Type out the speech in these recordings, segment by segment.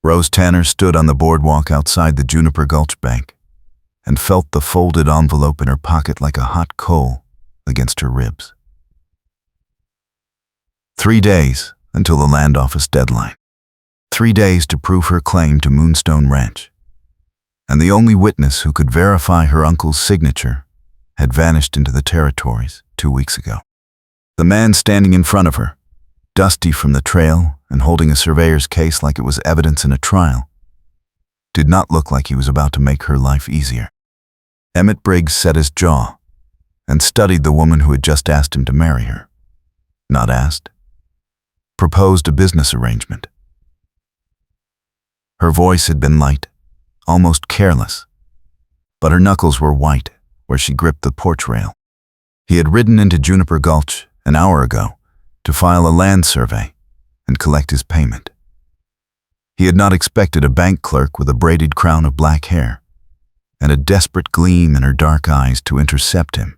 Rose Tanner stood on the boardwalk outside the Juniper Gulch Bank and felt the folded envelope in her pocket like a hot coal against her ribs. 3 days until the land office deadline. 3 days to prove her claim to Moonstone Ranch. And the only witness who could verify her uncle's signature had vanished into the territories 2 weeks ago. The man standing in front of her, dusty from the trail and holding a surveyor's case like it was evidence in a trial, did not look like he was about to make her life easier. Emmett Briggs set his jaw and studied the woman who had just asked him to marry her. Not asked, proposed a business arrangement. Her voice had been light, almost careless, but her knuckles were white where she gripped the porch rail. He had ridden into Juniper Gulch an hour ago to file a land survey and collect his payment. He had not expected a bank clerk with a braided crown of black hair and a desperate gleam in her dark eyes to intercept him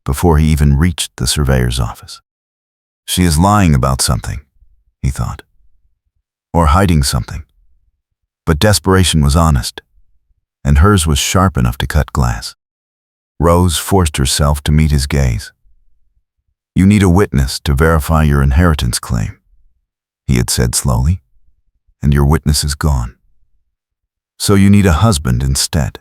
before he even reached the surveyor's office. She is lying about something, he thought, or hiding something. But desperation was honest, and hers was sharp enough to cut glass. Rose forced herself to meet his gaze. "You need a witness to verify your inheritance claim," he had said slowly, "and your witness is gone. So you need a husband instead,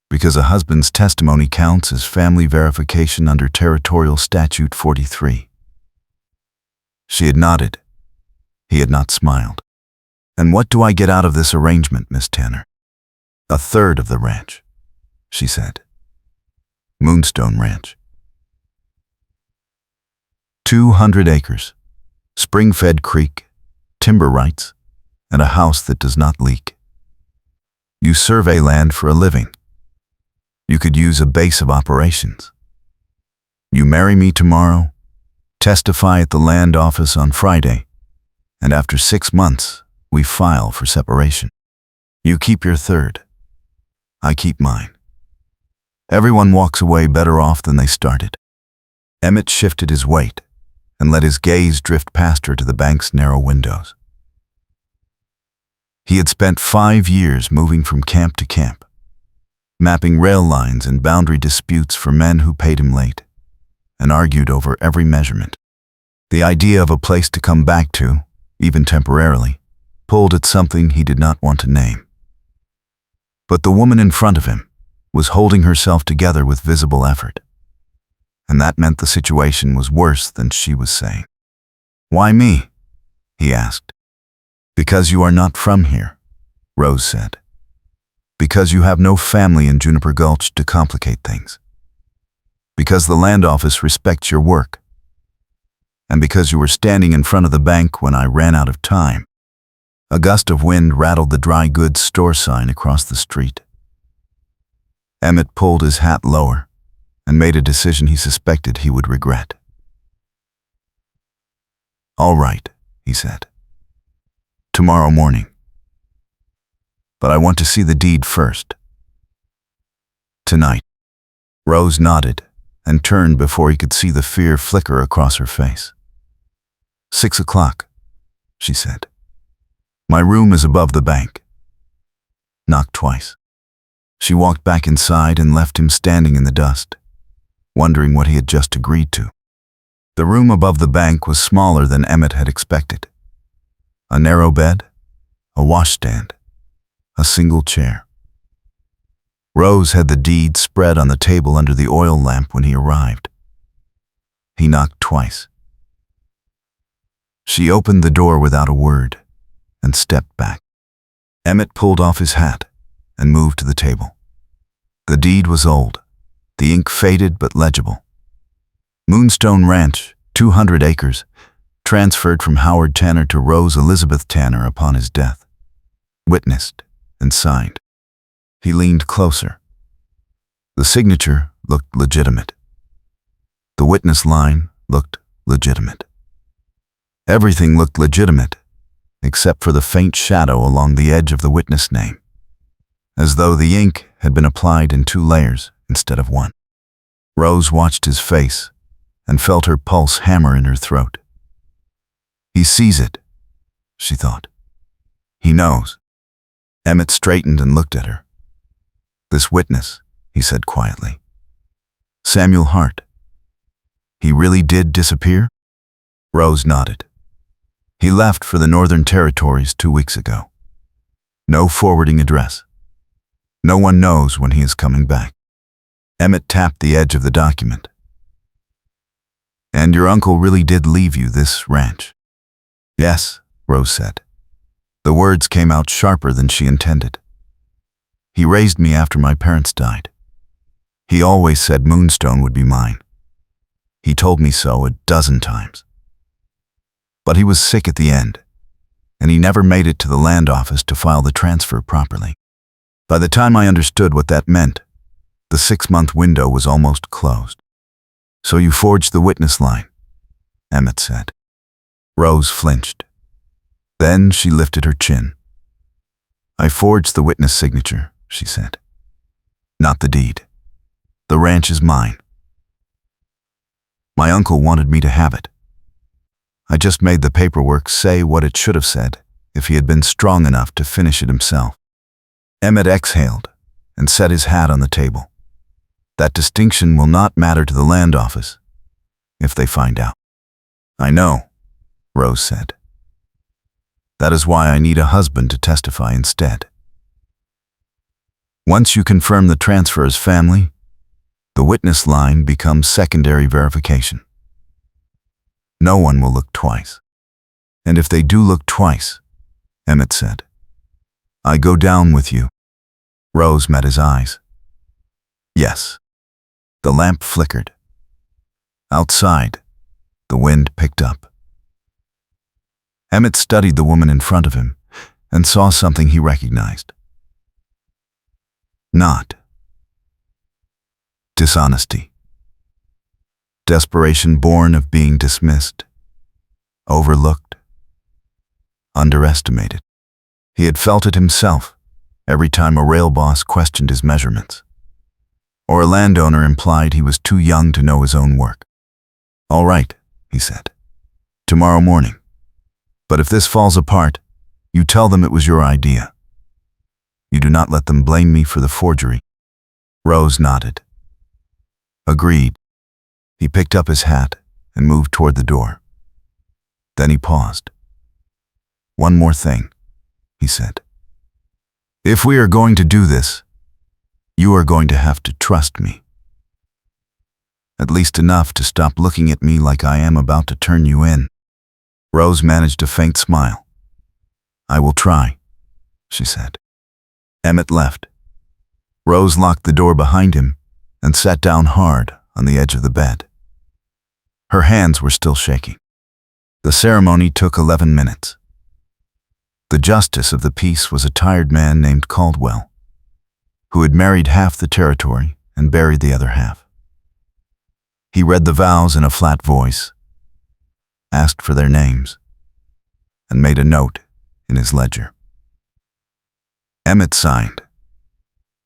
because a husband's testimony counts as family verification under Territorial Statute 43. She had nodded. He had not smiled. "And what do I get out of this arrangement, Miss Tanner?" "A third of the ranch," she said. Moonstone Ranch. 200 acres, spring-fed creek, timber rights, and a house that does not leak. You survey land for a living. You could use a base of operations. You marry me tomorrow, testify at the land office on Friday, and after 6 months, we file for separation. You keep your third. I keep mine. Everyone walks away better off than they started. Emmett shifted his weight and let his gaze drift past her to the bank's narrow windows. He had spent 5 years moving from camp to camp, mapping rail lines and boundary disputes for men who paid him late, and argued over every measurement. The idea of a place to come back to, even temporarily, pulled at something he did not want to name. But the woman in front of him was holding herself together with visible effort, and that meant the situation was worse than she was saying. "Why me?" he asked. "Because you are not from here," Rose said. "Because you have no family in Juniper Gulch to complicate things. Because the land office respects your work. And because you were standing in front of the bank when I ran out of time." A gust of wind rattled the dry goods store sign across the street. Emmett pulled his hat lower and made a decision he suspected he would regret. "All right," he said. "Tomorrow morning. But I want to see the deed first." "Tonight." Rose nodded and turned before he could see the fear flicker across her face. 6 o'clock, she said. "My room is above the bank." Knocked twice. She walked back inside and left him standing in the dust, wondering what he had just agreed to. The room above the bank was smaller than Emmett had expected. A narrow bed, a washstand, a single chair. Rose had the deed spread on the table under the oil lamp when he arrived. He knocked twice. She opened the door without a word and stepped back. Emmett pulled off his hat and moved to the table. The deed was old, the ink faded but legible. Moonstone Ranch, 200 acres, transferred from Howard Tanner to Rose Elizabeth Tanner upon his death. Witnessed and signed. He leaned closer. The signature looked legitimate. The witness line looked legitimate. Everything looked legitimate, except for the faint shadow along the edge of the witness name, as though the ink had been applied in 2 layers instead of 1. Rose watched his face and felt her pulse hammer in her throat. He sees it, she thought. He knows. Emmett straightened and looked at her. "This witness," he said quietly. "Samuel Hart. He really did disappear?" Rose nodded. "He left for the Northern Territories 2 weeks ago. No forwarding address. No one knows when he is coming back." Emmett tapped the edge of the document. "And your uncle really did leave you this ranch?" "Yes," Rose said. The words came out sharper than she intended. "He raised me after my parents died. He always said Moonstone would be mine. He told me so a dozen times. But he was sick at the end, and he never made it to the land office to file the transfer properly. By the time I understood what that meant, the 6-month window was almost closed." "So you forged the witness line," Emmett said. Rose flinched. Then she lifted her chin. "I forged the witness signature," she said. "Not the deed. The ranch is mine. My uncle wanted me to have it. I just made the paperwork say what it should have said if he had been strong enough to finish it himself." Emmett exhaled and set his hat on the table. "That distinction will not matter to the land office if they find out." "I know," Rose said. "That is why I need a husband to testify instead. Once you confirm the transfer as family, the witness line becomes secondary verification. No one will look twice. And if they do look twice," Emmett said, "I go down with you." Rose met his eyes. "Yes." The lamp flickered. Outside, the wind picked up. Emmett studied the woman in front of him and saw something he recognized. Not dishonesty. Desperation born of being dismissed, overlooked, underestimated. He had felt it himself every time a rail boss questioned his measurements, or a landowner implied he was too young to know his own work. "All right," he said. "Tomorrow morning. But if this falls apart, you tell them it was your idea. You do not let them blame me for the forgery." Rose nodded. "Agreed." He picked up his hat and moved toward the door. Then he paused. "One more thing," he said. "If we are going to do this, you are going to have to trust me. At least enough to stop looking at me like I am about to turn you in." Rose managed a faint smile. "I will try," she said. Emmett left. Rose locked the door behind him and sat down hard on the edge of the bed. Her hands were still shaking. The ceremony took 11 minutes. The justice of the peace was a tired man named Caldwell, who had married half the territory and buried the other half. He read the vows in a flat voice, asked for their names, and made a note in his ledger. Emmett signed.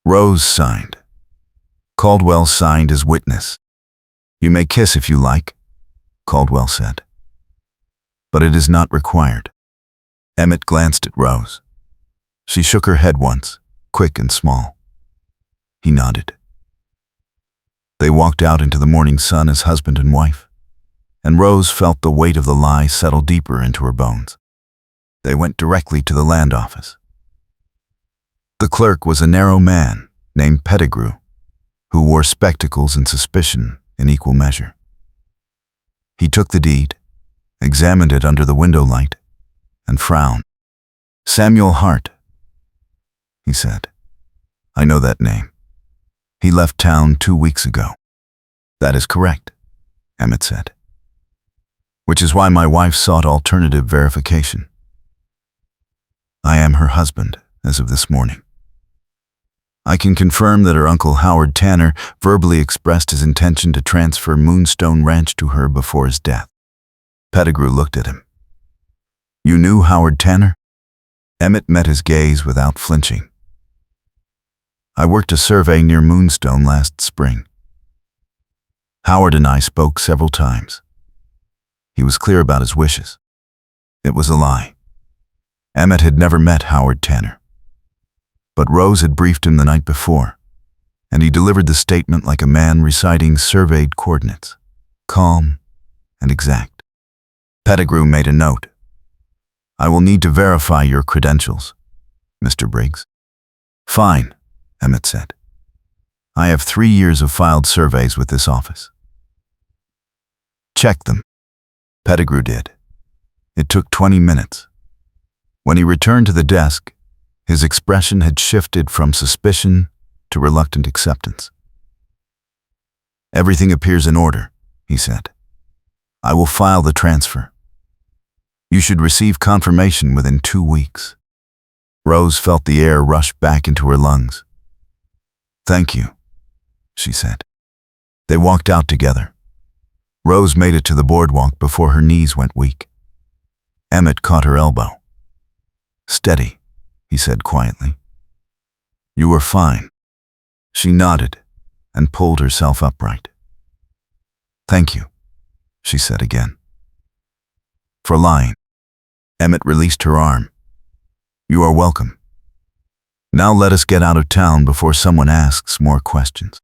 Rose signed. Caldwell signed as witness. "You may kiss if you like," Caldwell said. "But it is not required." Emmett glanced at Rose. She shook her head once, quick and small. He nodded. They walked out into the morning sun as husband and wife, and Rose felt the weight of the lie settle deeper into her bones. They went directly to the land office. The clerk was a narrow man named Pettigrew, who wore spectacles and suspicion in equal measure. He took the deed, examined it under the window light, and frowned. "Samuel Hart," he said. "I know that name. He left town 2 weeks ago." "That is correct," Emmett said. "Which is why my wife sought alternative verification. I am her husband as of this morning. I can confirm that her uncle Howard Tanner verbally expressed his intention to transfer Moonstone Ranch to her before his death." Pettigrew looked at him. "You knew Howard Tanner?" Emmett met his gaze without flinching. "I worked a survey near Moonstone last spring. Howard and I spoke several times. He was clear about his wishes. It was a lie. Emmett had never met Howard Tanner. But Rose had briefed him the night before, and he delivered the statement like a man reciting surveyed coordinates, calm and exact. Pettigrew made a note. "I will need to verify your credentials, Mr. Briggs." "Fine," Emmett said. "I have 3 years of filed surveys with this office." "Check them." Pettigrew did. It took 20 minutes. When he returned to the desk, his expression had shifted from suspicion to reluctant acceptance. "Everything appears in order," he said. "I will file the transfer. You should receive confirmation within 2 weeks." Rose felt the air rush back into her lungs. "Thank you," she said. They walked out together. Rose made it to the boardwalk before her knees went weak. Emmett caught her elbow. "Steady," he said quietly. "You are fine." She nodded and pulled herself upright. "Thank you," she said again. "For lying." Emmett released her arm. "You are welcome. Now let us get out of town before someone asks more questions."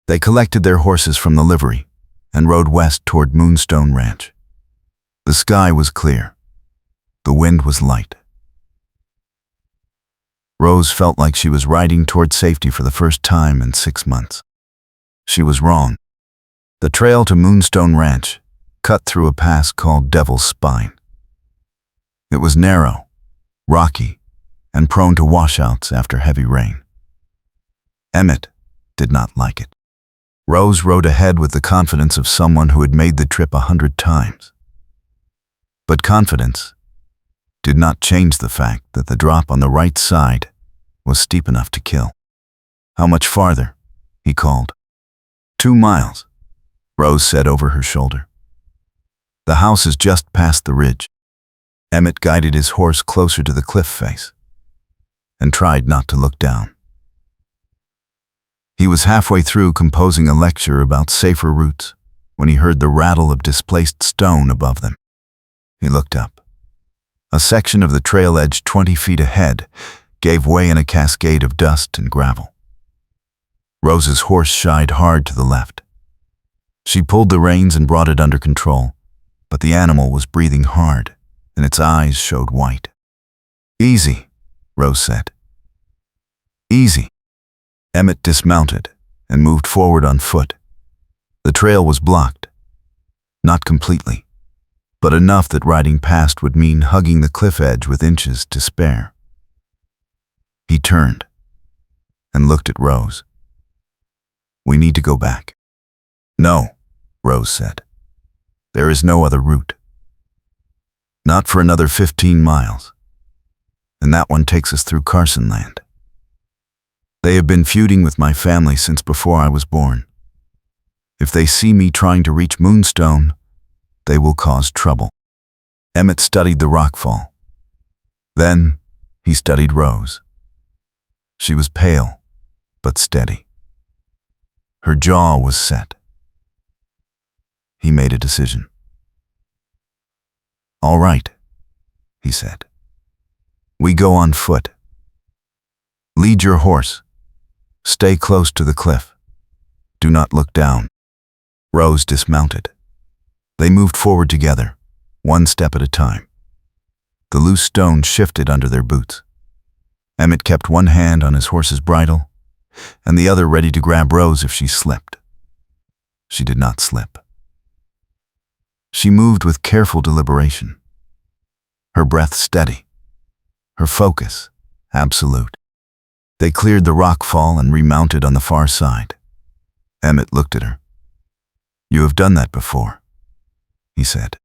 They collected their horses from the livery and rode west toward Moonstone Ranch. The sky was clear. The wind was light. Rose felt like she was riding toward safety for the first time in 6 months. She was wrong. The trail to Moonstone Ranch cut through a pass called Devil's Spine. It was narrow, rocky, and prone to washouts after heavy rain. Emmett did not like it. Rose rode ahead with the confidence of someone who had made the trip 100 times. But confidence did not change the fact that the drop on the right side was steep enough to kill. "How much farther?" he called. 2 miles, Rose said over her shoulder. "The house is just past the ridge." Emmett guided his horse closer to the cliff face and tried not to look down. He was halfway through composing a lecture about safer routes when he heard the rattle of displaced stone above them. He looked up. A section of the trail edge 20 feet ahead gave way in a cascade of dust and gravel. Rose's horse shied hard to the left. She pulled the reins and brought it under control, but the animal was breathing hard, and its eyes showed white. "Easy," Rose said. "Easy." Emmett dismounted and moved forward on foot. The trail was blocked. Not completely, but enough that riding past would mean hugging the cliff edge with inches to spare. He turned and looked at Rose. "We need to go back." "No," Rose said. "There is no other route. Not for another 15 miles. And that one takes us through Carson Land. They have been feuding with my family since before I was born. If they see me trying to reach Moonstone, they will cause trouble." Emmett studied the rockfall. Then he studied Rose. She was pale, but steady. Her jaw was set. He made a decision. "All right," he said. "We go on foot. Lead your horse. Stay close to the cliff. Do not look down." Rose dismounted. They moved forward together, 1 step at a time. The loose stone shifted under their boots. Emmett kept one hand on his horse's bridle, and the other ready to grab Rose if she slipped. She did not slip. She moved with careful deliberation, her breath steady, her focus absolute. They cleared the rockfall and remounted on the far side. Emmett looked at her. "You have done that before," he said.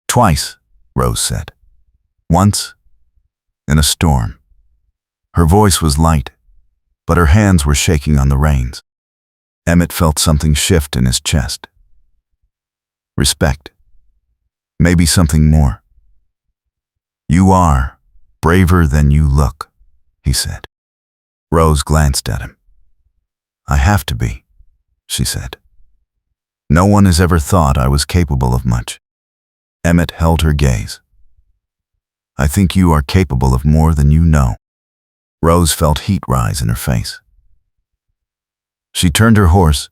"Twice," Rose said. "Once, in a storm." Her voice was light, but her hands were shaking on the reins. Emmett felt something shift in his chest. Respect. Maybe something more. "You are braver than you look," he said. Rose glanced at him. "I have to be," she said. "No one has ever thought I was capable of much." Emmett held her gaze. "I think you are capable of more than you know." Rose felt heat rise in her face. She turned her horse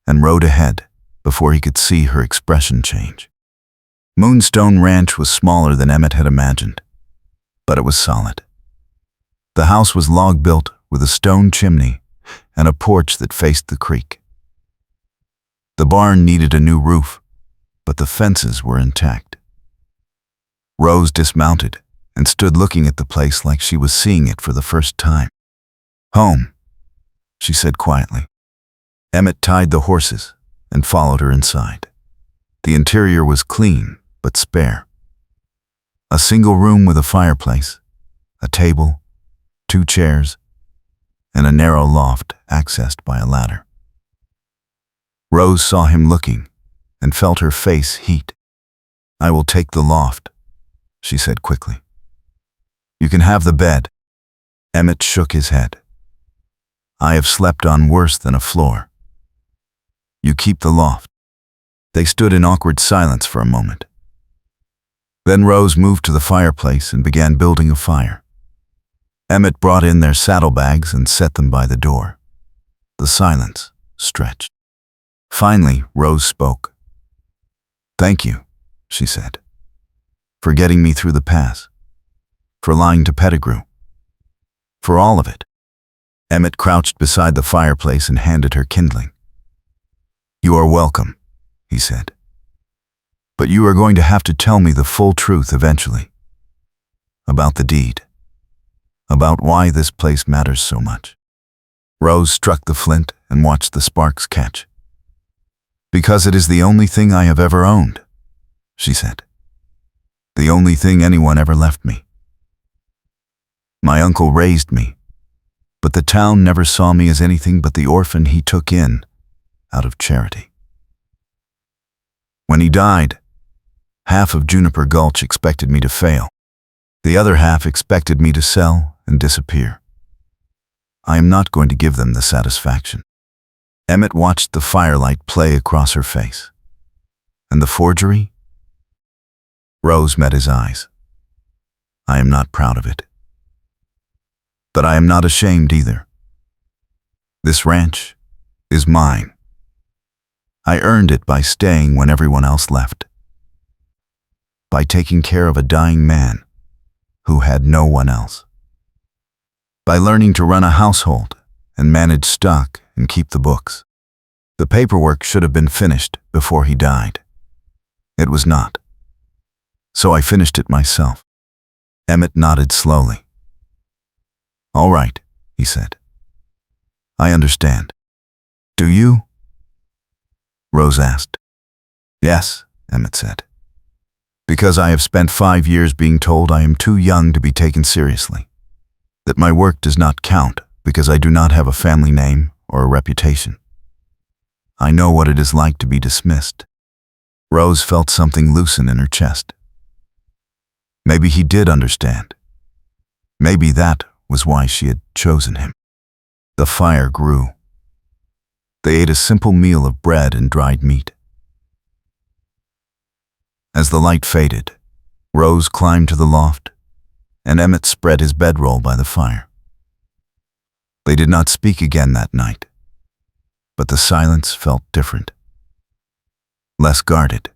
and rode ahead before he could see her expression change. Moonstone Ranch was smaller than Emmett had imagined, but it was solid. The house was log-built with a stone chimney and a porch that faced the creek. The barn needed a new roof, but the fences were intact. Rose dismounted and stood looking at the place like she was seeing it for the first time. "Home," she said quietly. Emmett tied the horses and followed her inside. The interior was clean but spare. A single room with a fireplace, a table, 2 chairs, and a narrow loft accessed by a ladder. Rose saw him looking and felt her face heat. "I will take the loft," she said quickly. "You can have the bed." Emmett shook his head. "I have slept on worse than a floor. You keep the loft." They stood in awkward silence for a moment. Then Rose moved to the fireplace and began building a fire. Emmett brought in their saddlebags and set them by the door. The silence stretched. Finally, Rose spoke. "Thank you," she said, "for getting me through the pass, for lying to Pettigrew, for all of it." Emmett crouched beside the fireplace and handed her kindling. "You are welcome," he said. "But you are going to have to tell me the full truth eventually. About the deed. About why this place matters so much." Rose struck the flint and watched the sparks catch. "Because it is the only thing I have ever owned," she said. "The only thing anyone ever left me. My uncle raised me, but the town never saw me as anything but the orphan he took in out of charity. When he died, half of Juniper Gulch expected me to fail. The other half expected me to sell and disappear. I am not going to give them the satisfaction." Emmett watched the firelight play across her face. "And the forgery?" Rose met his eyes. "I am not proud of it. But I am not ashamed either. This ranch is mine. I earned it by staying when everyone else left. By taking care of a dying man who had no one else. By learning to run a household and manage stock and keep the books. The paperwork should have been finished before he died. It was not. So I finished it myself." Emmett nodded slowly. "All right," he said. "I understand." "Do you?" Rose asked. "Yes," Emmett said. "Because I have spent 5 years being told I am too young to be taken seriously. That my work does not count because I do not have a family name or a reputation. I know what it is like to be dismissed." Rose felt something loosen in her chest. Maybe he did understand. Maybe that was why she had chosen him. The fire grew. They ate a simple meal of bread and dried meat. As the light faded, Rose climbed to the loft, and Emmett spread his bedroll by the fire. They did not speak again that night, but the silence felt different. Less guarded.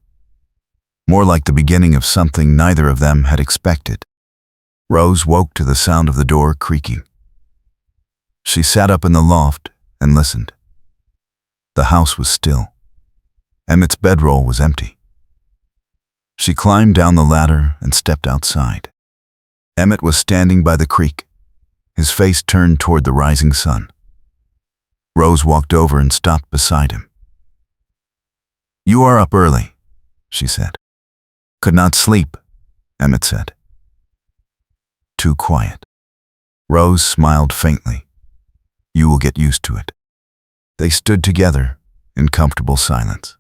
More like the beginning of something neither of them had expected. Rose woke to the sound of the door creaking. She sat up in the loft and listened. The house was still. Emmett's bedroll was empty. She climbed down the ladder and stepped outside. Emmett was standing by the creek, his face turned toward the rising sun. Rose walked over and stopped beside him. "You are up early," she said. "Could not sleep," Emmett said. "Too quiet." Rose smiled faintly. "You will get used to it." They stood together in comfortable silence.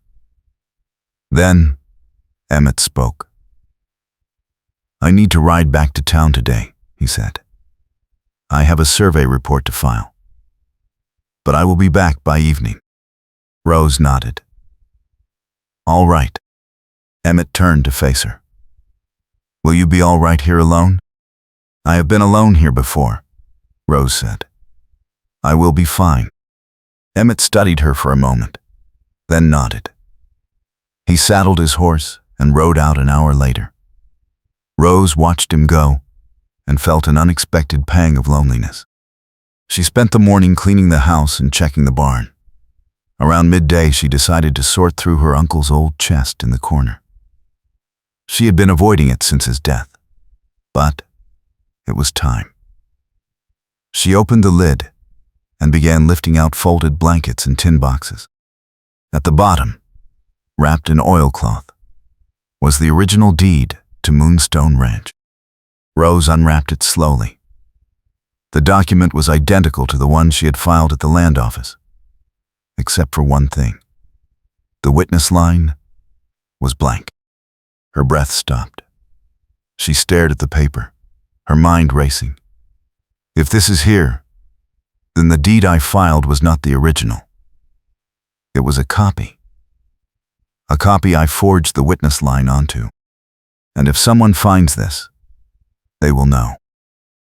Then Emmett spoke. "I need to ride back to town today," he said. "I have a survey report to file. But I will be back by evening." Rose nodded. "All right." Emmett turned to face her. "Will you be all right here alone? I have been alone here before. Rose said. I will be fine. Emmett studied her for a moment, then nodded. He saddled his horse and rode out an hour later. Rose watched him go and felt an unexpected pang of loneliness. She spent the morning cleaning the house and checking the barn. Around midday, she decided to sort through her uncle's old chest in the corner. She had been avoiding it since his death, but it was time. She opened the lid and began lifting out folded blankets and tin boxes. At the bottom, wrapped in oilcloth, was the original deed to Moonstone Ranch. Rose unwrapped it slowly. The document was identical to the one she had filed at the land office, except for one thing. The witness line was blank. Her breath stopped. She stared at the paper, her mind racing. If this is here, then the deed I filed was not the original. It was a copy. A copy I forged the witness line onto. And if someone finds this, they will know.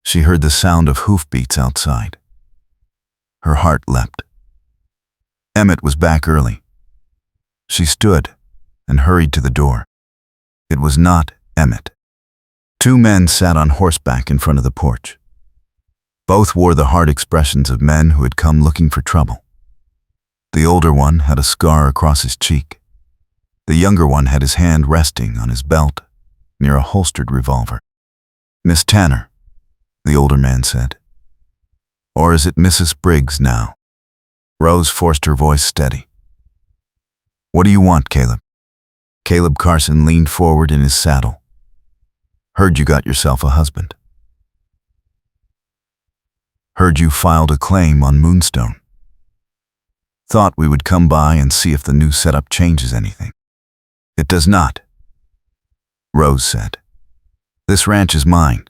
She heard the sound of hoofbeats outside. Her heart leapt. Emmett was back early. She stood and hurried to the door. It was not Emmett. Two men sat on horseback in front of the porch. Both wore the hard expressions of men who had come looking for trouble. The older one had a scar across his cheek. The younger one had his hand resting on his belt near a holstered revolver. Miss Tanner, the older man said. Or is it Mrs. Briggs now? Rose forced her voice steady. What do you want, Caleb? Caleb Carson leaned forward in his saddle. Heard you got yourself a husband. Heard you filed a claim on Moonstone. Thought we would come by and see if the new setup changes anything. It does not, Rose said. This ranch is mine.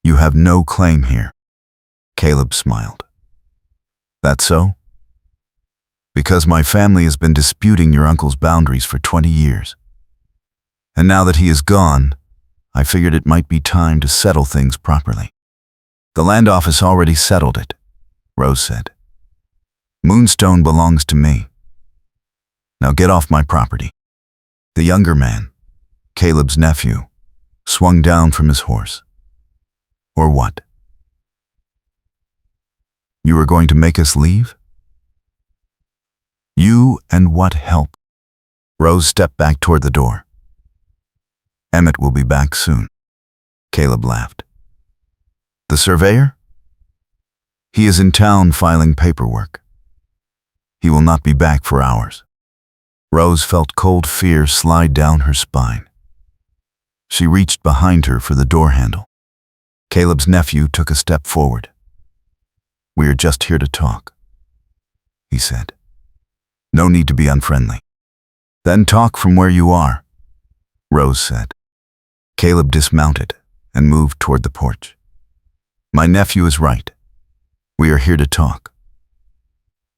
You have no claim here. Caleb smiled. That so? Because my family has been disputing your uncle's boundaries for 20 years. And now that he is gone, I figured it might be time to settle things properly. The land office already settled it, Rose said. Moonstone belongs to me. Now get off my property. The younger man, Caleb's nephew, swung down from his horse. Or what? You are going to make us leave? You and what help? Rose stepped back toward the door. Emmett will be back soon. Caleb laughed. The surveyor? He is in town filing paperwork. He will not be back for hours. Rose felt cold fear slide down her spine. She reached behind her for the door handle. Caleb's nephew took a step forward. We are just here to talk, he said. No need to be unfriendly. Then talk from where you are, Rose said. Caleb dismounted and moved toward the porch. My nephew is right. We are here to talk.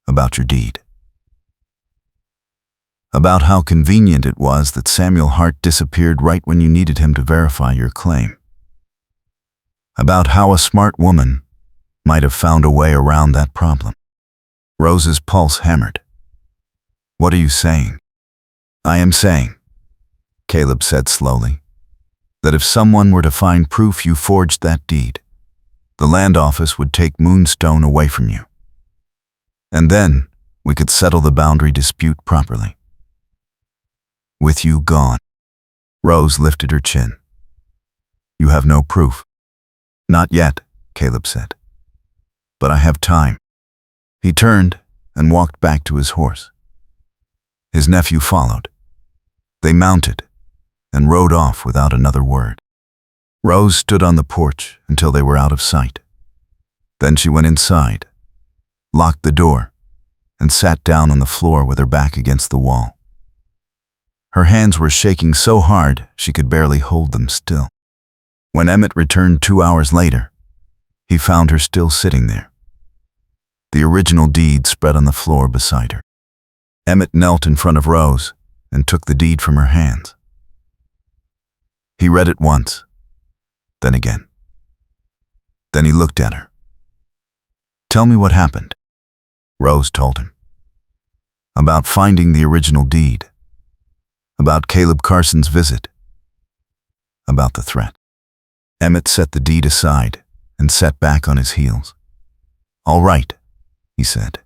About your deed. About how convenient it was that Samuel Hart disappeared right when you needed him to verify your claim. About how a smart woman might have found a way around that problem. Rose's pulse hammered. What are you saying? I am saying, Caleb said slowly, that if someone were to find proof you forged that deed, the land office would take Moonstone away from you. And then we could settle the boundary dispute properly. With you gone. Rose lifted her chin. You have no proof. Not yet, Caleb said. But I have time. He turned and walked back to his horse. His nephew followed. They mounted and rode off without another word. Rose stood on the porch until they were out of sight. Then she went inside, locked the door, and sat down on the floor with her back against the wall. Her hands were shaking so hard she could barely hold them still. When Emmett returned 2 hours later, he found her still sitting there. The original deed spread on the floor beside her. Emmett knelt in front of Rose and took the deed from her hands. He read it once, then again. Then he looked at her, Tell me what happened. Rose told him. About finding the original deed. About Caleb Carson's visit. About the threat. Emmett set the deed aside and sat back on his heels. All right, he said.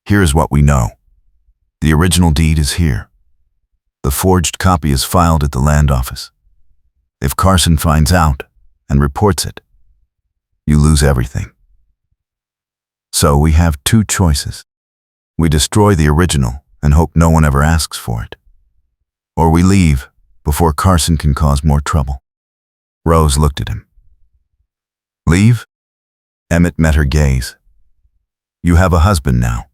Here is what we know. The original deed is here. The forged copy is filed at the land office. If Carson finds out and reports it, you lose everything. So we have two choices. We destroy the original and hope no one ever asks for it. Or we leave before Carson can cause more trouble. Rose looked at him. Leave? Emmett met her gaze. You have a husband now.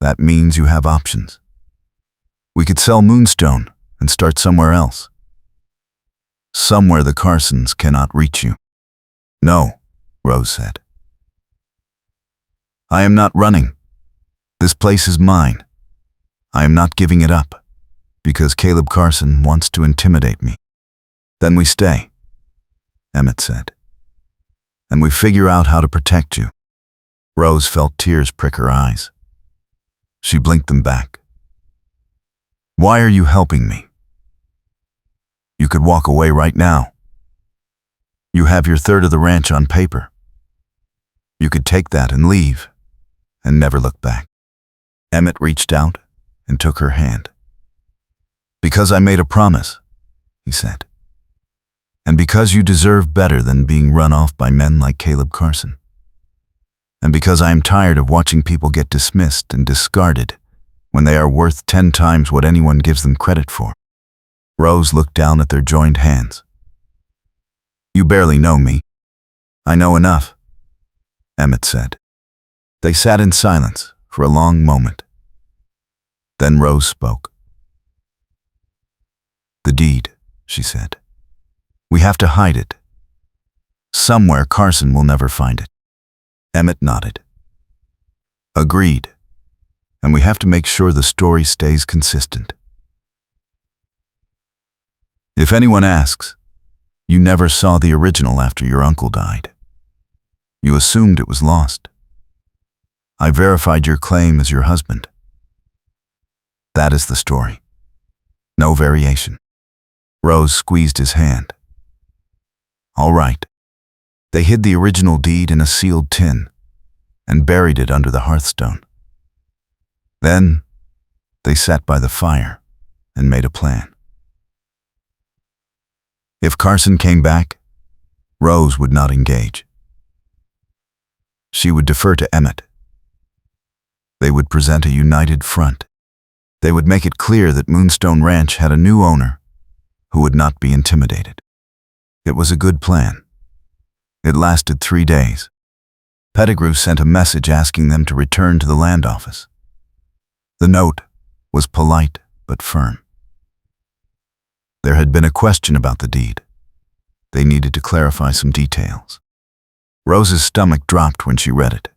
That means you have options. We could sell Moonstone and start somewhere else. Somewhere the Carsons cannot reach you. No, Rose said. I am not running. This place is mine. I am not giving it up, because Caleb Carson wants to intimidate me. Then we stay, Emmett said. And we figure out how to protect you. Rose felt tears prick her eyes. She blinked them back. Why are you helping me? You could walk away right now. You have your third of the ranch on paper. You could take that and leave, and never look back. Emmett reached out and took her hand. Because I made a promise, he said. And because you deserve better than being run off by men like Caleb Carson. And because I am tired of watching people get dismissed and discarded when they are worth 10 times what anyone gives them credit for. Rose looked down at their joined hands. You barely know me. I know enough, Emmett said. They sat in silence for a long moment. Then Rose spoke. The deed, she said. We have to hide it. Somewhere Carson will never find it. Emmett nodded. Agreed. And we have to make sure the story stays consistent. If anyone asks, you never saw the original after your uncle died. You assumed it was lost. I verified your claim as your husband. That is the story. No variation. Rose squeezed his hand. All right. They hid the original deed in a sealed tin and buried it under the hearthstone. Then they sat by the fire and made a plan. If Carson came back, Rose would not engage. She would defer to Emmett. They would present a united front. They would make it clear that Moonstone Ranch had a new owner who would not be intimidated. It was a good plan. It lasted 3 days. Pettigrew sent a message asking them to return to the land office. The note was polite but firm. There had been a question about the deed. They needed to clarify some details. Rose's stomach dropped when she read it.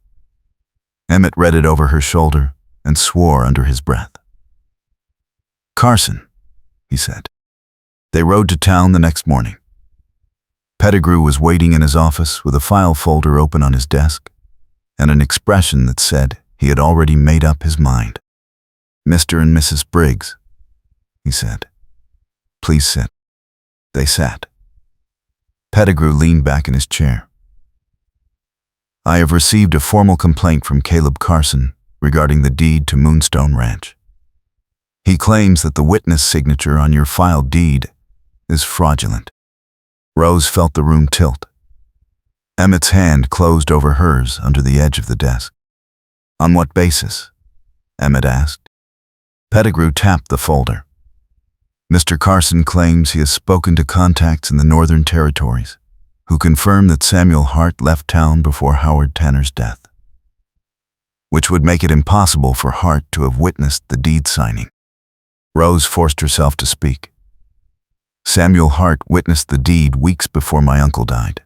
Emmett read it over her shoulder and swore under his breath. Carson, he said. They rode to town the next morning. Pettigrew was waiting in his office with a file folder open on his desk and an expression that said he had already made up his mind. Mr. and Mrs. Briggs, he said. Please sit. They sat. Pettigrew leaned back in his chair. I have received a formal complaint from Caleb Carson regarding the deed to Moonstone Ranch. He claims that the witness signature on your filed deed is fraudulent. Rose felt the room tilt. Emmett's hand closed over hers under the edge of the desk. On what basis? Emmett asked. Pettigrew tapped the folder. Mr. Carson claims he has spoken to contacts in the Northern Territories who confirm that Samuel Hart left town before Howard Tanner's death, which would make it impossible for Hart to have witnessed the deed signing. Rose forced herself to speak. Samuel Hart witnessed the deed weeks before my uncle died.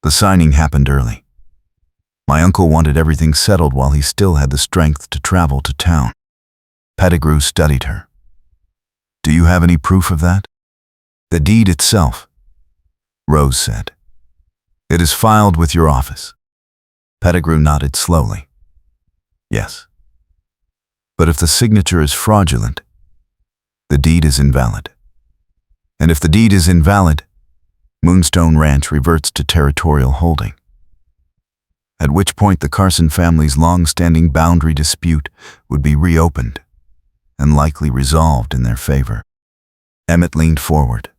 The signing happened early. My uncle wanted everything settled while he still had the strength to travel to town. Pettigrew studied her. Do you have any proof of that? The deed itself, Rose said. It is filed with your office. Pettigrew nodded slowly. Yes. But if the signature is fraudulent, the deed is invalid. And if the deed is invalid, Moonstone Ranch reverts to territorial holding. At which point the Carson family's long-standing boundary dispute would be reopened and likely resolved in their favor. Emmett leaned forward.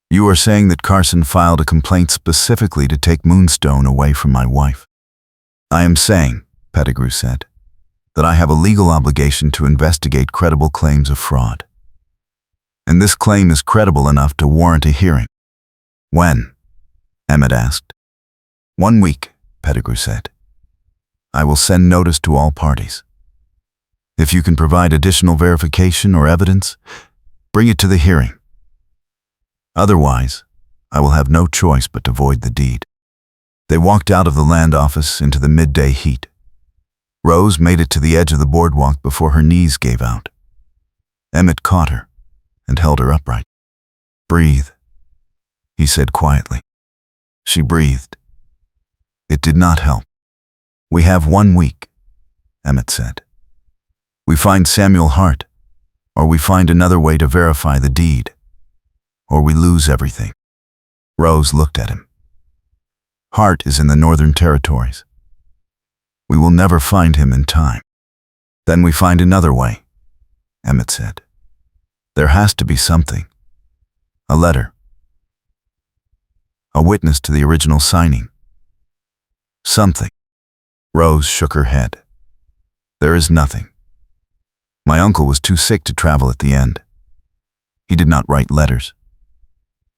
You are saying that Carson filed a complaint specifically to take Moonstone away from my wife? I am saying, Pettigrew said, that I have a legal obligation to investigate credible claims of fraud. And this claim is credible enough to warrant a hearing. When? Emmett asked. 1 week, Pettigrew said. I will send notice to all parties. If you can provide additional verification or evidence, bring it to the hearing. Otherwise, I will have no choice but to void the deed. They walked out of the land office into the midday heat. Rose made it to the edge of the boardwalk before her knees gave out. Emmett caught her and held her upright. Breathe, he said quietly. She breathed. It did not help. We have 1 week, Emmett said. We find Samuel Hart, or we find another way to verify the deed, or we lose everything. Rose looked at him. Hart is in the Northern Territories. We will never find him in time. Then we find another way, Emmett said. There has to be something. A letter. A witness to the original signing. Something. Rose shook her head. There is nothing. My uncle was too sick to travel at the end. He did not write letters.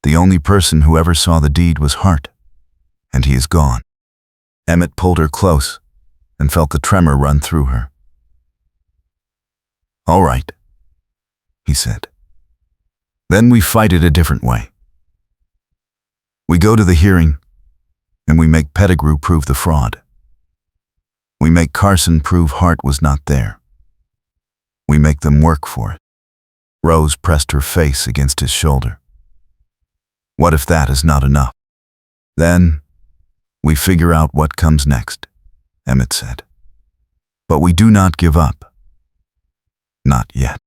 The only person who ever saw the deed was Hart, and he is gone. Emmett pulled her close and felt the tremor run through her. All right, he said. Then we fight it a different way. We go to the hearing, and we make Pettigrew prove the fraud. We make Carson prove Hart was not there. We make them work for it. Rose pressed her face against his shoulder. What if that is not enough? Then we figure out what comes next, Emmett said. But we do not give up. Not yet.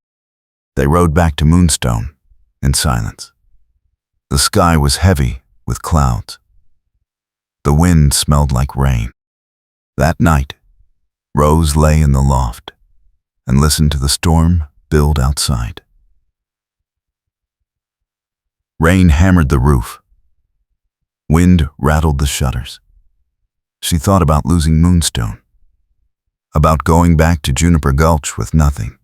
They rode back to Moonstone in silence. The sky was heavy with clouds. The wind smelled like rain. That night, Rose lay in the loft and listened to the storm build outside. Rain hammered the roof. Wind rattled the shutters. She thought about losing Moonstone, about going back to Juniper Gulch with nothing,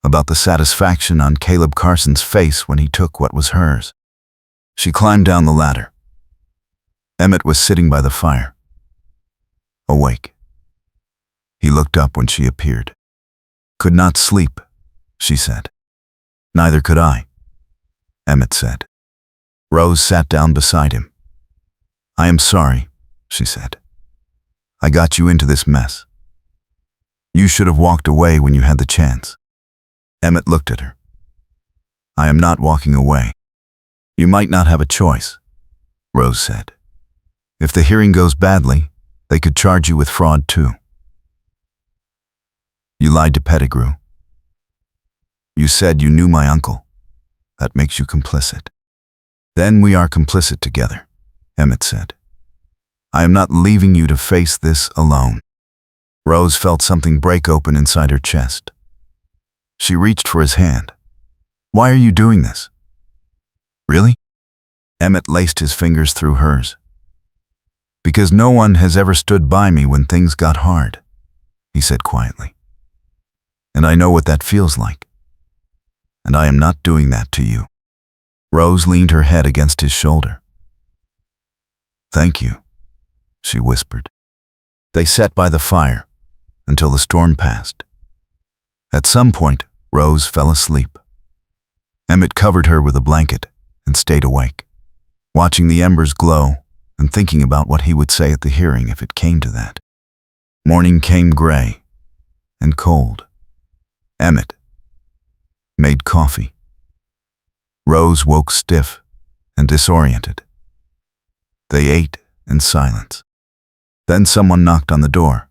about the satisfaction on Caleb Carson's face when he took what was hers. She climbed down the ladder. Emmett was sitting by the fire, awake. He looked up when she appeared. Could not sleep, she said. Neither could I, Emmett said. Rose sat down beside him. I am sorry, she said. I got you into this mess. You should have walked away when you had the chance. Emmett looked at her. I am not walking away. You might not have a choice, Rose said. If the hearing goes badly, they could charge you with fraud too. You lied to Pettigrew. You said you knew my uncle. That makes you complicit. Then we are complicit together, Emmett said. I am not leaving you to face this alone. Rose felt something break open inside her chest. She reached for his hand. Why are you doing this? Really? Emmett laced his fingers through hers. Because no one has ever stood by me when things got hard, he said quietly. And I know what that feels like. And I am not doing that to you. Rose leaned her head against his shoulder. Thank you, she whispered. They sat by the fire until the storm passed. At some point, Rose fell asleep. Emmett covered her with a blanket and stayed awake, watching the embers glow and thinking about what he would say at the hearing if it came to that. Morning came gray and cold. Emmett made coffee. Rose woke stiff and disoriented. They ate in silence. Then someone knocked on the door.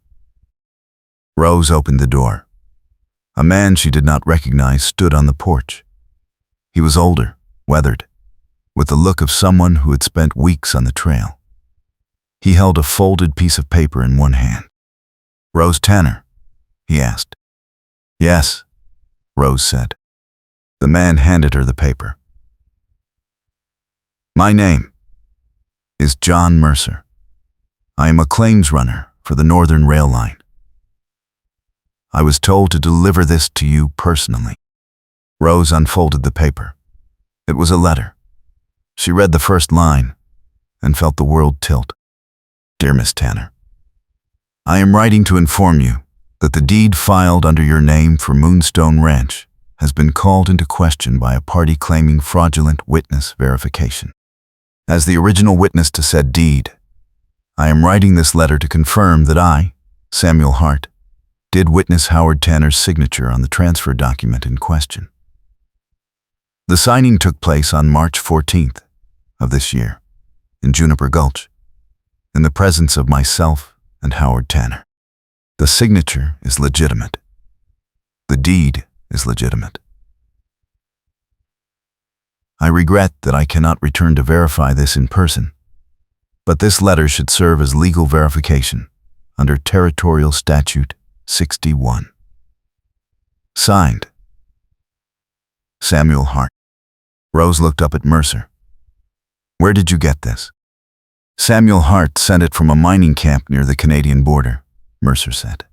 Rose opened the door. A man she did not recognize stood on the porch. He was older, weathered, with the look of someone who had spent weeks on the trail. He held a folded piece of paper in one hand. "Rose Tanner?" he asked. "Yes," Rose said. The man handed her the paper. "My name is John Mercer. I am a claims runner for the Northern Rail Line. I was told to deliver this to you personally." Rose unfolded the paper. It was a letter. She read the first line and felt the world tilt. "Dear Miss Tanner, I am writing to inform you that the deed filed under your name for Moonstone Ranch has been called into question by a party claiming fraudulent witness verification. As the original witness to said deed, I am writing this letter to confirm that I, Samuel Hart, did witness Howard Tanner's signature on the transfer document in question. The signing took place on March 14th of this year in Juniper Gulch, in the presence of myself and Howard Tanner. The signature is legitimate. The deed is legitimate. I regret that I cannot return to verify this in person, but this letter should serve as legal verification under Territorial Statute 61. Signed, Samuel Hart. Rose looked up at Mercer. "Where did you get this?" "Samuel Hart sent it from a mining camp near the Canadian border," Mercer said.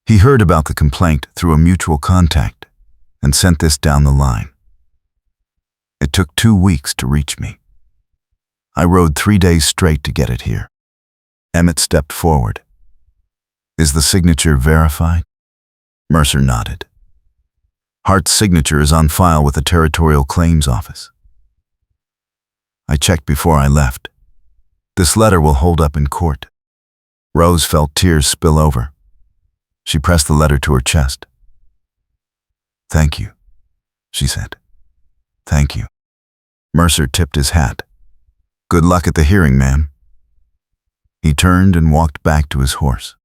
"He heard about the complaint through a mutual contact and sent this down the line. It took 2 weeks to reach me. I rode 3 days straight to get it here." Emmett stepped forward. "Is the signature verified?" Mercer nodded. "Hart's signature is on file with the Territorial Claims Office. I checked before I left. This letter will hold up in court." Rose felt tears spill over. She pressed the letter to her chest. "Thank you," she said. "Thank you." Mercer tipped his hat. "Good luck at the hearing, ma'am." He turned and walked back to his horse.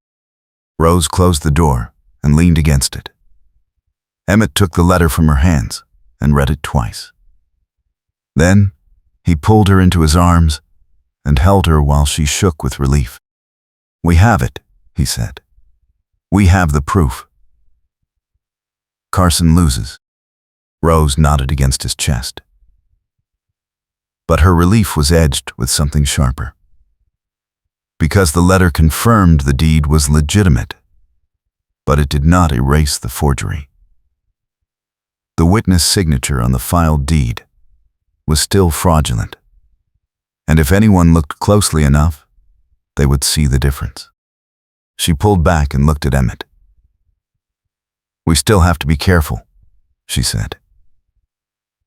Rose closed the door and leaned against it. Emmett took the letter from her hands and read it twice. Then he pulled her into his arms and held her while she shook with relief. "We have it," he said. "We have the proof. Carson loses." Rose nodded against his chest. But her relief was edged with something sharper. Because the letter confirmed the deed was legitimate, but it did not erase the forgery. The witness signature on the filed deed was still fraudulent, and if anyone looked closely enough, they would see the difference. She pulled back and looked at Emmett. "We still have to be careful," she said.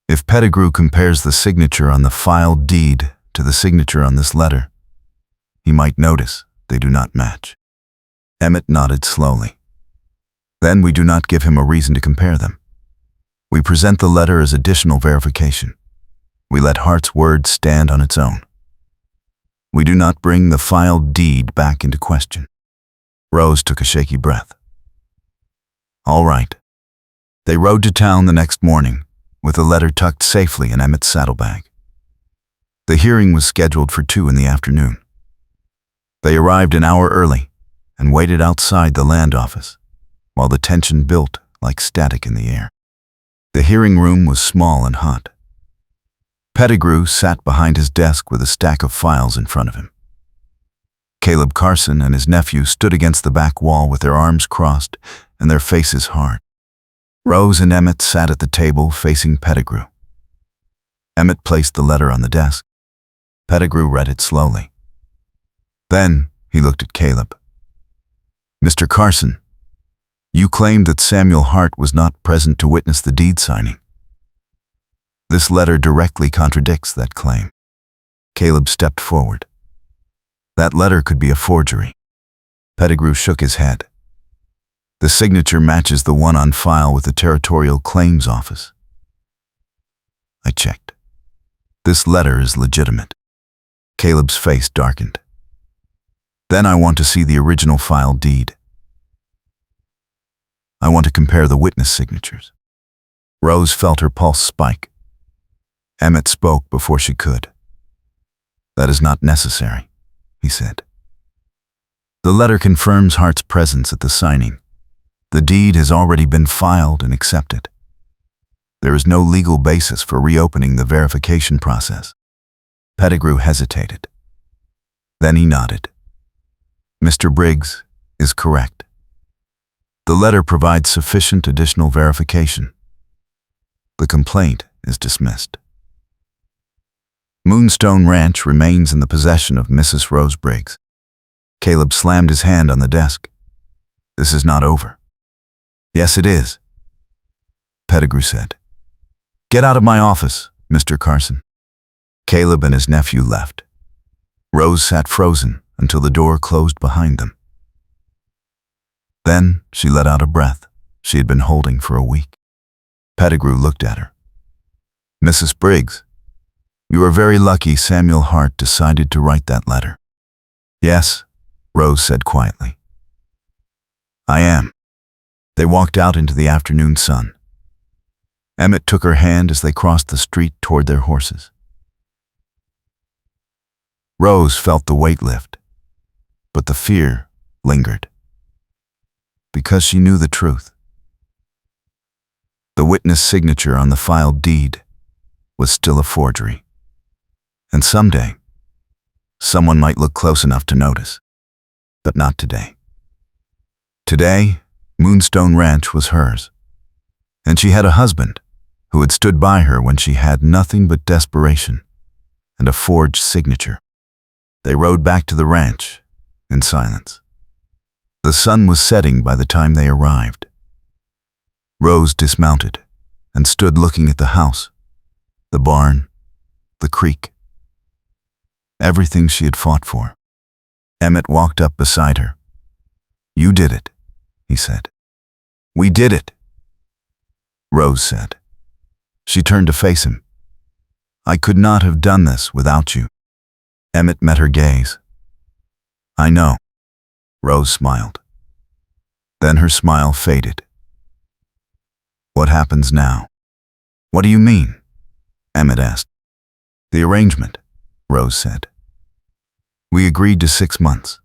"If Pettigrew compares the signature on the filed deed to the signature on this letter, he might notice they do not match." Emmett nodded slowly. "Then we do not give him a reason to compare them. We present the letter as additional verification. We let Hart's word stand on its own. We do not bring the filed deed back into question." Rose took a shaky breath. "All right." They rode to town the next morning, with the letter tucked safely in Emmett's saddlebag. The hearing was scheduled for 2 in the afternoon. They arrived an hour early and waited outside the land office, while the tension built like static in the air. The hearing room was small and hot. Pettigrew sat behind his desk with a stack of files in front of him. Caleb Carson and his nephew stood against the back wall with their arms crossed and their faces hard. Rose and Emmett sat at the table facing Pettigrew. Emmett placed the letter on the desk. Pettigrew read it slowly. Then he looked at Caleb. "Mr. Carson, you claimed that Samuel Hart was not present to witness the deed signing. This letter directly contradicts that claim." Caleb stepped forward. "That letter could be a forgery." Pettigrew shook his head. "The signature matches the one on file with the Territorial Claims Office." I checked. "This letter is legitimate." Caleb's face darkened. Then I want to see the original file deed. I want to compare the witness signatures. Rose felt her pulse spike. Emmett spoke before she could. That is not necessary, he said. The letter confirms Hart's presence at the signing. The deed has already been filed and accepted. There is no legal basis for reopening the verification process. Pettigrew hesitated. Then he nodded. Mr. Briggs is correct. The letter provides sufficient additional verification. The complaint is dismissed. Moonstone Ranch remains in the possession of Mrs. Rose Briggs. Caleb slammed his hand on the desk. This is not over. Yes, it is, Pettigrew said. Get out of my office, Mr. Carson. Caleb and his nephew left. Rose sat frozen until the door closed behind them. Then she let out a breath she had been holding for a week. Pettigrew looked at her. Mrs. Briggs, you are very lucky Samuel Hart decided to write that letter. Yes, Rose said quietly. I am. They walked out into the afternoon sun. Emmett took her hand as they crossed the street toward their horses. Rose felt the weight lift, but the fear lingered. Because she knew the truth. The witness signature on the filed deed was still a forgery. And someday, someone might look close enough to notice. But not today. Today, Moonstone Ranch was hers. And she had a husband who had stood by her when she had nothing but desperation and a forged signature. They rode back to the ranch in silence. The sun was setting by the time they arrived. Rose dismounted and stood looking at the house, the barn, the creek. Everything she had fought for. Emmett walked up beside her. You did it, he said. We did it, Rose said. She turned to face him. I could not have done this without you. Emmett met her gaze. I know. Rose smiled. Then her smile faded. What happens now? What do you mean? Emmett asked. The arrangement, Rose said. We agreed to 6 months.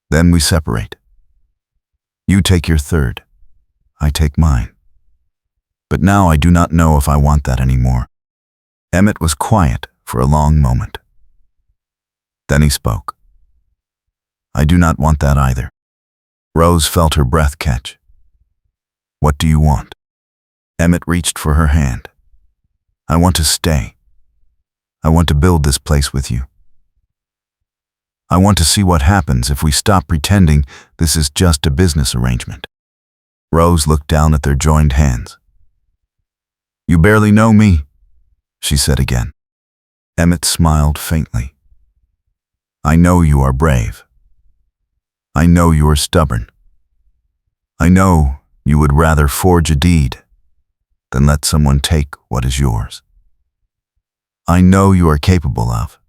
Then we separate. You take your third. I take mine. But now I do not know if I want that anymore. Emmett was quiet for a long moment. Then he spoke. I do not want that either. Rose felt her breath catch. What do you want? Emmett reached for her hand. I want to stay. I want to build this place with you. I want to see what happens if we stop pretending this is just a business arrangement. Rose looked down at their joined hands. You barely know me, she said again. Emmett smiled faintly. I know you are brave. I know you are stubborn. I know you would rather forge a deed than let someone take what is yours. I know you are capable of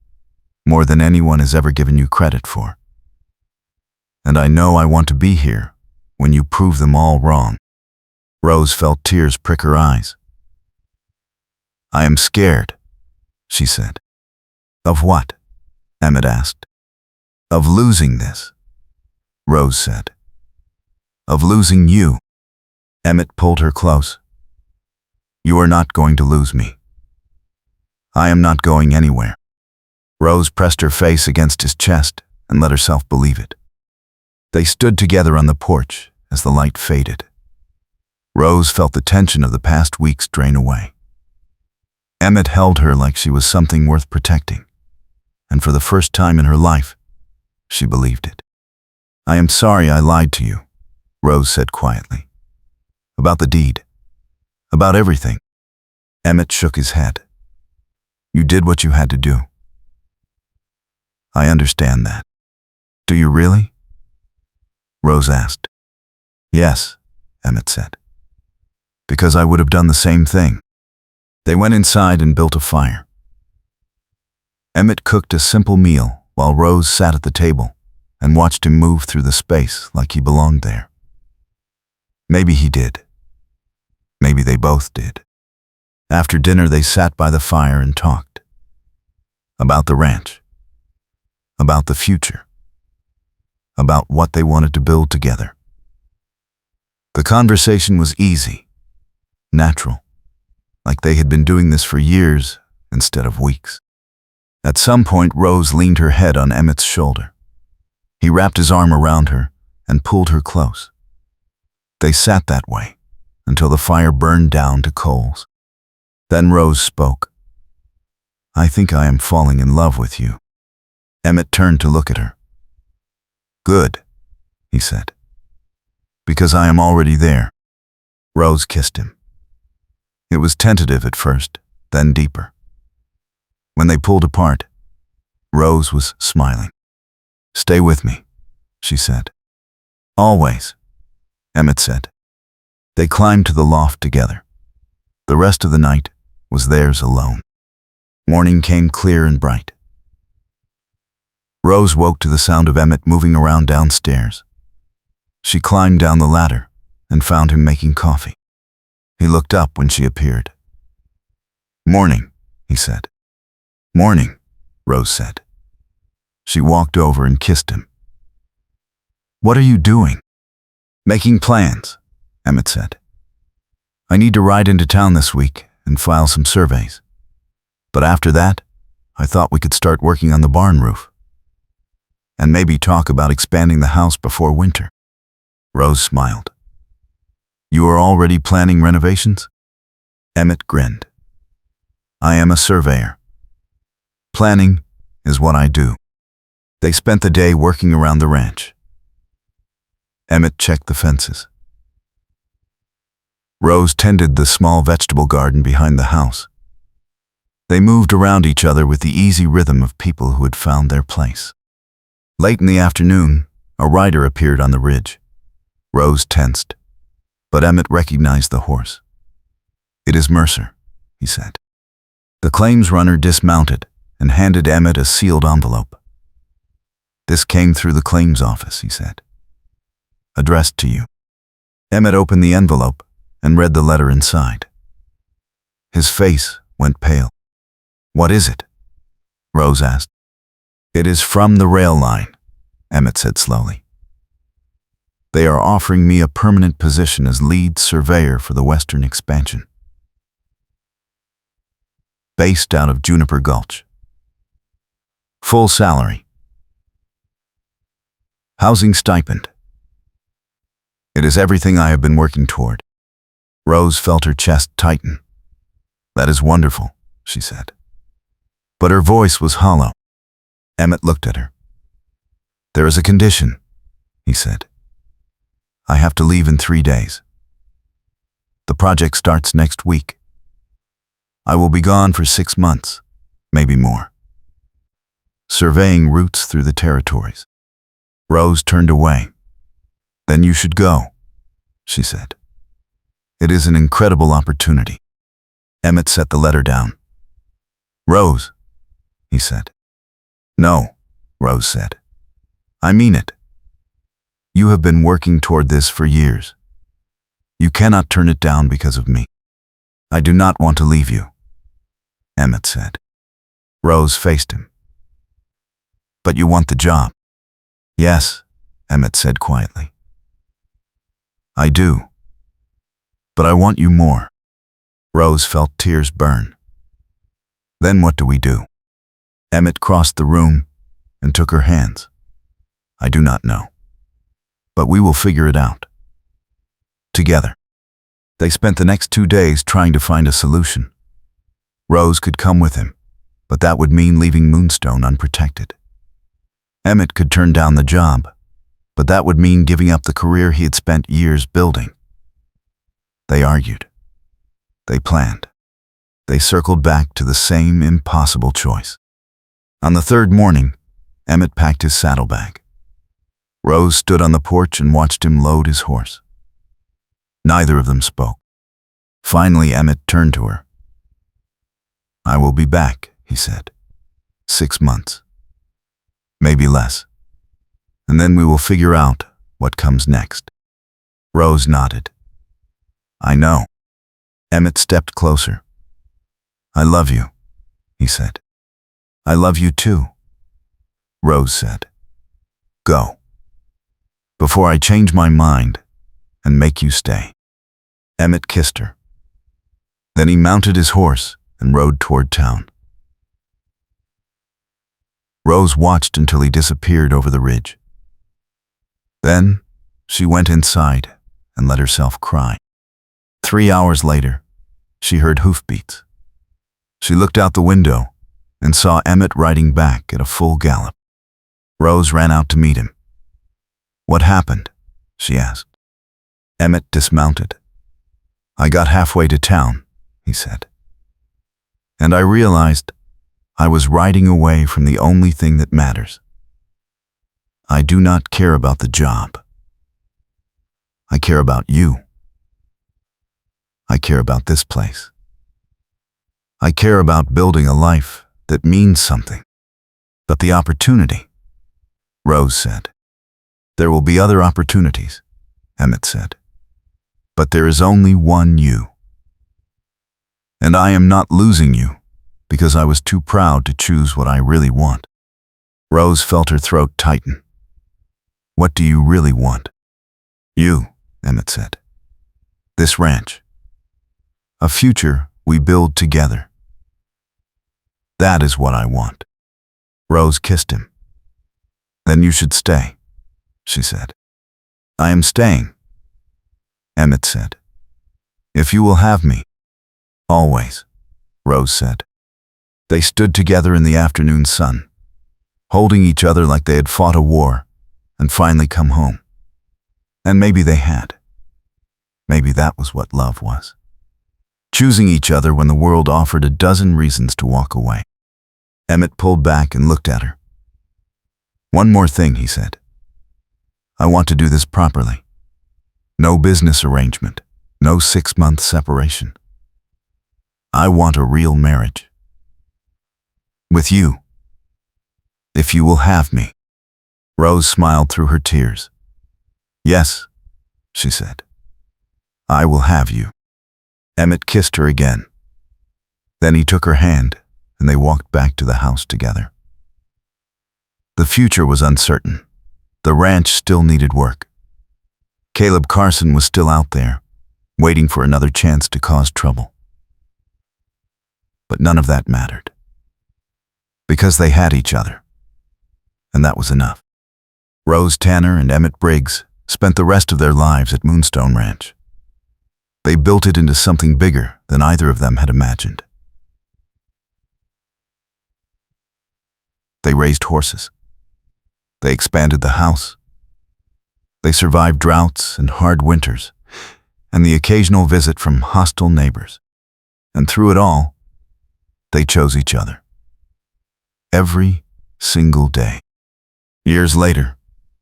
more than anyone has ever given you credit for. And I know I want to be here when you prove them all wrong. Rose felt tears prick her eyes. I am scared, she said. Of what? Emmett asked. Of losing this, Rose said. Of losing you. Emmett pulled her close. You are not going to lose me. I am not going anywhere. Rose pressed her face against his chest and let herself believe it. They stood together on the porch as the light faded. Rose felt the tension of the past weeks drain away. Emmett held her like she was something worth protecting, and for the first time in her life, she believed it. I am sorry I lied to you, Rose said quietly. About the deed. About everything. Emmett shook his head. You did what you had to do. I understand that. Do you really? Rose asked. Yes, Emmett said. Because I would have done the same thing. They went inside and built a fire. Emmett cooked a simple meal while Rose sat at the table and watched him move through the space like he belonged there. Maybe he did. Maybe they both did. After dinner, they sat by the fire and talked. About the ranch. About the future. About what they wanted to build together. The conversation was easy, natural, like they had been doing this for years instead of weeks. At some point, Rose leaned her head on Emmett's shoulder. He wrapped his arm around her and pulled her close. They sat that way until the fire burned down to coals. Then Rose spoke. "I think I am falling in love with you." Emmett turned to look at her. "Good," he said, "because I am already there." Rose kissed him. It was tentative at first, then deeper. When they pulled apart, Rose was smiling. "Stay with me," she said. "Always," Emmett said. They climbed to the loft together. The rest of the night was theirs alone. Morning came clear and bright. Rose woke to the sound of Emmett moving around downstairs. She climbed down the ladder and found him making coffee. He looked up when she appeared. "Morning," he said. "Morning," Rose said. She walked over and kissed him. "What are you doing?" "Making plans," Emmett said. "I need to ride into town this week and file some surveys. But after that, I thought we could start working on the barn roof. And maybe talk about expanding the house before winter." Rose smiled. "You are already planning renovations?" Emmett grinned. "I am a surveyor. Planning is what I do." They spent the day working around the ranch. Emmett checked the fences. Rose tended the small vegetable garden behind the house. They moved around each other with the easy rhythm of people who had found their place. Late in the afternoon, a rider appeared on the ridge. Rose tensed, but Emmett recognized the horse. "It is Mercer," he said. The claims runner dismounted and handed Emmett a sealed envelope. "This came through the claims office," he said. "Addressed to you." Emmett opened the envelope and read the letter inside. His face went pale. "What is it?" Rose asked. "It is from the rail line," Emmett said slowly. "They are offering me a permanent position as lead surveyor for the Western expansion. Based out of Juniper Gulch. Full salary. Housing stipend. It is everything I have been working toward." Rose felt her chest tighten. "That is wonderful," she said. But her voice was hollow. Emmett looked at her. "There is a condition," he said. "I have to leave in 3 days. The project starts next week. I will be gone for 6 months, maybe more. Surveying routes through the territories." Rose turned away. "Then you should go," she said. "It is an incredible opportunity." Emmett set the letter down. "Rose," he said. "No," Rose said. "I mean it. You have been working toward this for years. You cannot turn it down because of me. I do not want to leave you," Emmett said. Rose faced him. "But you want the job." "Yes," Emmett said quietly. "I do. But I want you more." Rose felt tears burn. "Then what do we do?" Emmett crossed the room and took her hands. "I do not know. But we will figure it out. Together." They spent the next 2 days trying to find a solution. Rose could come with him, but that would mean leaving Moonstone unprotected. Emmett could turn down the job, but that would mean giving up the career he had spent years building. They argued. They planned. They circled back to the same impossible choice. On the 3rd morning, Emmett packed his saddlebag. Rose stood on the porch and watched him load his horse. Neither of them spoke. Finally, Emmett turned to her. "I will be back," he said. 6 months. Maybe less. And then we will figure out what comes next. Rose nodded. I know. Emmett stepped closer. I love you, he said. I love you too, Rose said. Go. Before I change my mind and make you stay. Emmett kissed her. Then he mounted his horse and rode toward town. Rose watched until he disappeared over the ridge. Then she went inside and let herself cry. 3 hours later, she heard hoofbeats. She looked out the window and saw Emmett riding back at a full gallop. Rose ran out to meet him. What happened? She asked. Emmett dismounted. I got halfway to town, he said. And I realized I was riding away from the only thing that matters. I do not care about the job. I care about you. I care about this place. I care about building a life that means something. But the opportunity, Rose said. There will be other opportunities, Emmett said. But there is only one you. And I am not losing you because I was too proud to choose what I really want. Rose felt her throat tighten. What do you really want? You, Emmett said. This ranch. A future we build together. That is what I want. Rose kissed him. Then you should stay, she said. I am staying, Emmett said. If you will have me. Always, Rose said. They stood together in the afternoon sun, holding each other like they had fought a war and finally come home. And maybe they had. Maybe that was what love was. Choosing each other when the world offered a dozen reasons to walk away. Emmett pulled back and looked at her. One more thing, he said. I want to do this properly. No business arrangement, no 6-month separation. I want a real marriage. With you. If you will have me. Rose smiled through her tears. Yes, she said. I will have you. Emmett kissed her again. Then he took her hand and they walked back to the house together. The future was uncertain. The ranch still needed work. Caleb Carson was still out there, waiting for another chance to cause trouble. But none of that mattered. Because they had each other. And that was enough. Rose Tanner and Emmett Briggs spent the rest of their lives at Moonstone Ranch. They built it into something bigger than either of them had imagined. They raised horses. They expanded the house. They survived droughts and hard winters, and the occasional visit from hostile neighbors. And through it all, they chose each other. Every single day. Years later,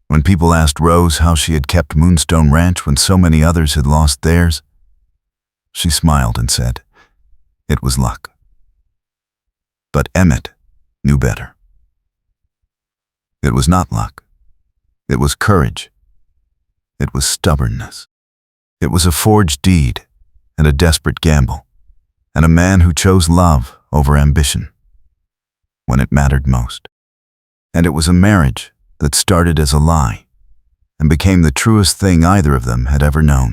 when people asked Rose how she had kept Moonstone Ranch when so many others had lost theirs, she smiled and said, it was luck. But Emmett knew better. It was not luck. It was courage. It was stubbornness. It was a forged deed and a desperate gamble, and a man who chose love over ambition when it mattered most. And it was a marriage that started as a lie and became the truest thing either of them had ever known.